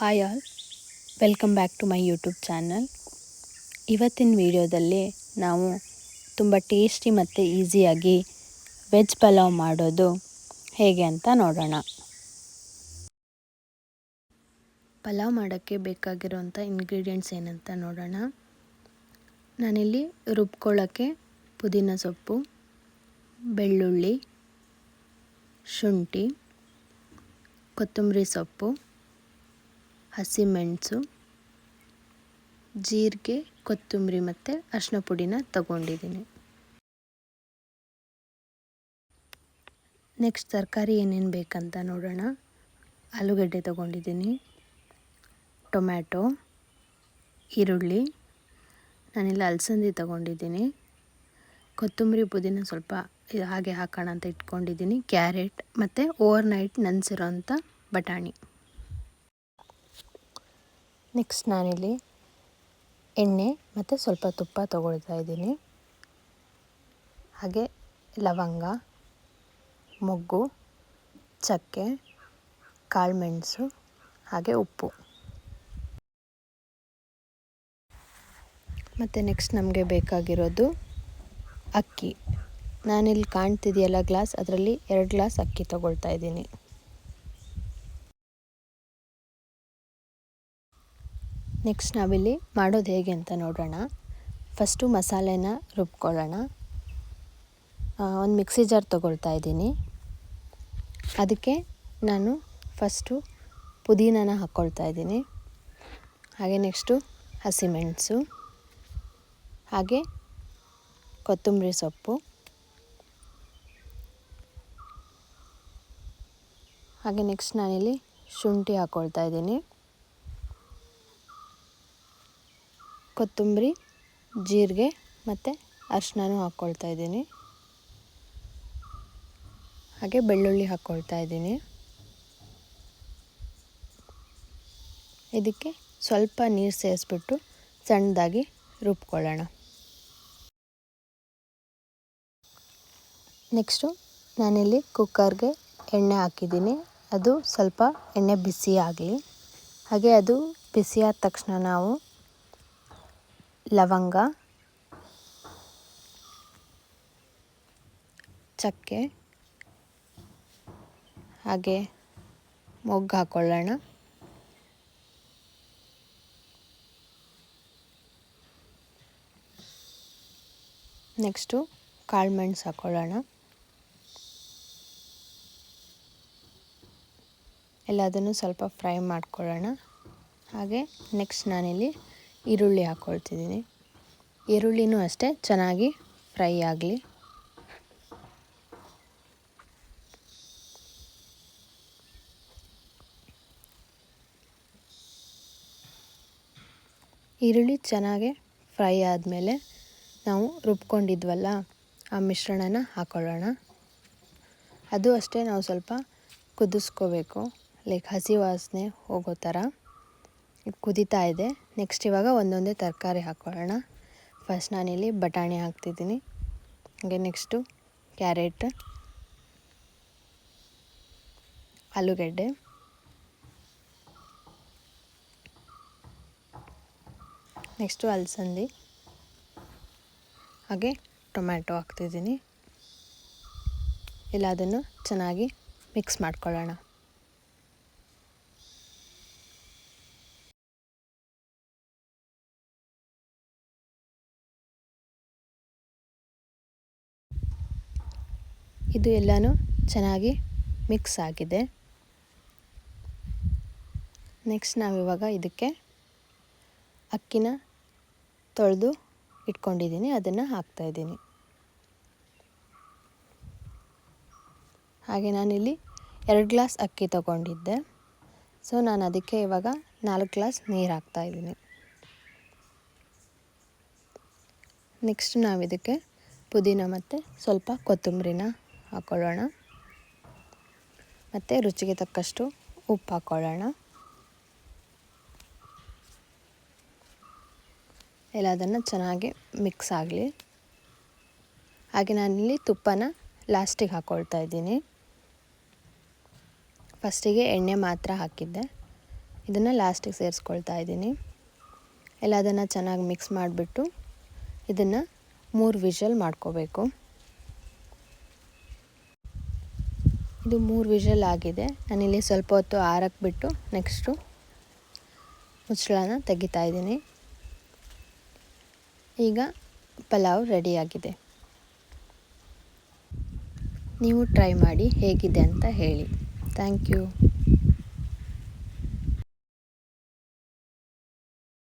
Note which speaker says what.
Speaker 1: Hi all, welcome back to my YouTube channel. ಇವತ್ತಿನ ವಿಡಿಯೋದಲ್ಲಿ ನಾವು ತುಂಬ ಟೇಸ್ಟಿ ಮತ್ತು ಈಸಿಯಾಗಿ ವೆಜ್ ಪಲಾವ್ ಮಾಡೋದು ಹೇಗೆ ಅಂತ ನೋಡೋಣ. ಪಲಾವ್ ಮಾಡೋಕ್ಕೆ ಬೇಕಾಗಿರೋಂಥ ಇಂಗ್ರೀಡಿಯೆಂಟ್ಸ್ ಏನಂತ ನೋಡೋಣ. ನಾನಿಲ್ಲಿ ರುಬ್ಕೊಳ್ಳೋಕ್ಕೆ ಪುದೀನ ಸೊಪ್ಪು, ಬೆಳ್ಳುಳ್ಳಿ, ಶುಂಠಿ, ಕೊತ್ತಂಬರಿ ಸೊಪ್ಪು, ಹಸಿಮೆಣಸು, ಜೀರಿಗೆ, ಕೊತ್ತಂಬರಿ ಮತ್ತು ಅರಿಶಿನ ಪುಡಿನ ತಗೊಂಡಿದ್ದೀನಿ. ನೆಕ್ಸ್ಟ್ ತರಕಾರಿ ಏನೇನು ಬೇಕಂತ ನೋಡೋಣ. ಆಲೂಗಡ್ಡೆ ತಗೊಂಡಿದ್ದೀನಿ, ಟೊಮ್ಯಾಟೊ, ಈರುಳ್ಳಿ, ನಾನಿಲ್ಲಿ ಅಲಸಂದಿ ತಗೊಂಡಿದ್ದೀನಿ, ಕೊತ್ತಂಬರಿ ಪುದೀನ ಸ್ವಲ್ಪ ಹಾಗೆ ಹಾಕೋಣ ಅಂತ ಇಟ್ಕೊಂಡಿದ್ದೀನಿ, ಕ್ಯಾರೆಟ್ ಮತ್ತು ಓವರ್ನೈಟ್ ನೆನೆಸಿರೋಂಥ ಬಟಾಣಿ. ನೆಕ್ಸ್ಟ್ ನಾನಿಲ್ಲಿ ಎಣ್ಣೆ ಮತ್ತು ಸ್ವಲ್ಪ ತುಪ್ಪ ತಗೊಳ್ತಾ ಇದ್ದೀನಿ. ಹಾಗೆ ಲವಂಗ, ಮೊಗ್ಗು, ಚಕ್ಕೆ, ಕಾಳುಮೆಣಸು, ಹಾಗೆ ಉಪ್ಪು. ಮತ್ತು ನೆಕ್ಸ್ಟ್ ನಮಗೆ ಬೇಕಾಗಿರೋದು ಅಕ್ಕಿ. ನಾನಿಲ್ಲಿ ಕಾಣ್ತಿದೆಯಲ್ಲ ಗ್ಲಾಸ್, ಅದರಲ್ಲಿ 2 ಗ್ಲಾಸ್ ಅಕ್ಕಿ ತಗೊಳ್ತಾ ಇದ್ದೀನಿ. ನೆಕ್ಸ್ಟ್ ನಾವಿಲ್ಲಿ ಮಾಡೋದು ಹೇಗೆ ಅಂತ ನೋಡೋಣ. ಫಸ್ಟು ಮಸಾಲೆನ ರುಬ್ಕೊಳ್ಳೋಣ. ಒಂದು ಮಿಕ್ಸಿ ಜಾರ್ ತೊಗೊಳ್ತಾ ಇದ್ದೀನಿ. ಅದಕ್ಕೆ ನಾನು ಫಸ್ಟು ಪುದೀನನ ಹಾಕ್ಕೊಳ್ತಾ ಇದ್ದೀನಿ. ಹಾಗೆ ನೆಕ್ಸ್ಟು ಹಸಿಮೆಣಸು, ಹಾಗೆ ಕೊತ್ತಂಬರಿ ಸೊಪ್ಪು, ಹಾಗೆ ನೆಕ್ಸ್ಟ್ ನಾನಿಲ್ಲಿ ಶುಂಠಿ ಹಾಕ್ಕೊಳ್ತಾ ಇದ್ದೀನಿ, ಕೊತ್ತಂಬರಿ, ಜೀರಿಗೆ ಮತ್ತು ಅರಿಶಿನನೂ ಹಾಕ್ಕೊಳ್ತಾ ಇದ್ದೀನಿ, ಹಾಗೆ ಬೆಳ್ಳುಳ್ಳಿ ಹಾಕ್ಕೊಳ್ತಾ ಇದ್ದೀನಿ. ಇದಕ್ಕೆ ಸ್ವಲ್ಪ ನೀರು ಸೇರಿಸ್ಬಿಟ್ಟು ಸಣ್ಣದಾಗಿ ರುಬ್ಕೊಳ್ಳೋಣ. ನೆಕ್ಸ್ಟು ನಾನಿಲ್ಲಿ ಕುಕ್ಕರ್ಗೆ ಎಣ್ಣೆ ಹಾಕಿದ್ದೀನಿ. ಅದು ಸ್ವಲ್ಪ ಎಣ್ಣೆ ಬಿಸಿ ಆಗಲಿ. ಹಾಗೆ ಅದು ಬಿಸಿಯಾದ ತಕ್ಷಣ ನಾವು ಲವಂಗ, ಚಕ್ಕೆ, ಹಾಗೆ ಮೊಗ್ಗು ಹಾಕ್ಕೊಳ್ಳೋಣ. ನೆಕ್ಸ್ಟು ಕಾಳುಮೆಣಸು ಹಾಕ್ಕೊಳ್ಳೋಣ. ಎಲ್ಲದನ್ನು ಸ್ವಲ್ಪ ಫ್ರೈ ಮಾಡ್ಕೊಳ್ಳೋಣ. ಹಾಗೆ ನೆಕ್ಸ್ಟ್ ನಾನಿಲ್ಲಿ ಈರುಳ್ಳಿ ಹಾಕ್ಕೊಳ್ತಿದ್ದೀನಿ. ಈರುಳ್ಳಿನೂ ಅಷ್ಟೇ ಚೆನ್ನಾಗಿ ಫ್ರೈ ಆಗಲಿ. ಈರುಳ್ಳಿ ಚೆನ್ನಾಗಿ ಫ್ರೈ ಆದಮೇಲೆ ನಾವು ರುಬ್ಕೊಂಡಿದ್ವಲ್ಲ ಆ ಮಿಶ್ರಣನ ಹಾಕ್ಕೊಳ್ಳೋಣ. ಅದು ಅಷ್ಟೇ ನಾವು ಸ್ವಲ್ಪ ಕುದಿಸ್ಕೋಬೇಕು, ಲೈಕ್ ಹಸಿ ವಾಸನೆ ಹೋಗೋ ಥರ. ಕುದೀತಾ ಇದೆ. ನೆಕ್ಸ್ಟ್ ಇವಾಗ ಒಂದೊಂದೇ ತರಕಾರಿ ಹಾಕ್ಕೊಳ್ಳೋಣ. ಫಸ್ಟ್ ನಾನಿಲ್ಲಿ ಬಟಾಣಿ ಹಾಕ್ತಿದ್ದೀನಿ. ಹಾಗೆ ನೆಕ್ಸ್ಟು ಕ್ಯಾರೆಟ್, ಆಲೂಗಡ್ಡೆ, ನೆಕ್ಸ್ಟು ಅಲಸಂದಿ, ಹಾಗೆ ಟೊಮ್ಯಾಟೊ ಹಾಕ್ತಿದ್ದೀನಿ. ಎಲ್ಲದನ್ನು ಚೆನ್ನಾಗಿ ಮಿಕ್ಸ್ ಮಾಡ್ಕೊಳ್ಳೋಣ. ಇದು ಎಲ್ಲನೂ ಚೆನ್ನಾಗಿ ಮಿಕ್ಸ್ ಆಗಿದೆ. ನೆಕ್ಸ್ಟ್ ನಾವಿವಾಗ ಇದಕ್ಕೆ ಅಕ್ಕಿನ ತೊಳೆದು ಇಟ್ಕೊಂಡಿದ್ದೀನಿ, ಅದನ್ನು ಹಾಕ್ತಾಯಿದ್ದೀನಿ. ಹಾಗೆ ನಾನಿಲ್ಲಿ 2 ಗ್ಲಾಸ್ ಅಕ್ಕಿ ತಗೊಂಡಿದ್ದೆ. ಸೊ ನಾನು ಅದಕ್ಕೆ ಇವಾಗ 4 ಗ್ಲಾಸ್ ನೀರು ಹಾಕ್ತಾಯಿದ್ದೀನಿ. ನೆಕ್ಸ್ಟ್ ನಾವಿದಕ್ಕೆ ಪುದೀನ ಮತ್ತು ಸ್ವಲ್ಪ ಕೊತ್ತಂಬರಿನ ಹಾಕ್ಕೊಳ್ಳೋಣ. ಮತ್ತು ರುಚಿಗೆ ತಕ್ಕಷ್ಟು ಉಪ್ಪು ಹಾಕ್ಕೊಳ್ಳೋಣ. ಎಲ್ಲದನ್ನು ಚೆನ್ನಾಗಿ ಮಿಕ್ಸ್ ಆಗಲಿ. ಹಾಗೆ ನಾನಿಲ್ಲಿ ತುಪ್ಪನ ಲಾಸ್ಟಿಗೆ ಹಾಕ್ಕೊಳ್ತಾ ಇದ್ದೀನಿ. ಫಸ್ಟಿಗೆ ಎಣ್ಣೆ ಮಾತ್ರ ಹಾಕಿದ್ದೆ, ಇದನ್ನು ಲಾಸ್ಟಿಗೆ ಸೇರಿಸ್ಕೊಳ್ತಾ ಇದ್ದೀನಿ. ಎಲ್ಲದನ್ನು ಚೆನ್ನಾಗಿ ಮಿಕ್ಸ್ ಮಾಡಿಬಿಟ್ಟು ಇದನ್ನು 3 ವಿಷಲ್ ಮಾಡ್ಕೋಬೇಕು. ಇದು 3 ವಿಷಲ್ ಆಗಿದೆ. ನಾನಿಲ್ಲಿ ಸ್ವಲ್ಪ ಹೊತ್ತು ಆರಕ್ಕೆ ಬಿಟ್ಟು ನೆಕ್ಸ್ಟು ಮುಚ್ಚಳನ ತೆಗಿತಾ ಇದ್ದೀನಿ. ಈಗ ಪಲಾವ್ ರೆಡಿಯಾಗಿದೆ. ನೀವು ಟ್ರೈ ಮಾಡಿ ಹೇಗಿದೆ ಅಂತ ಹೇಳಿ. Thank you.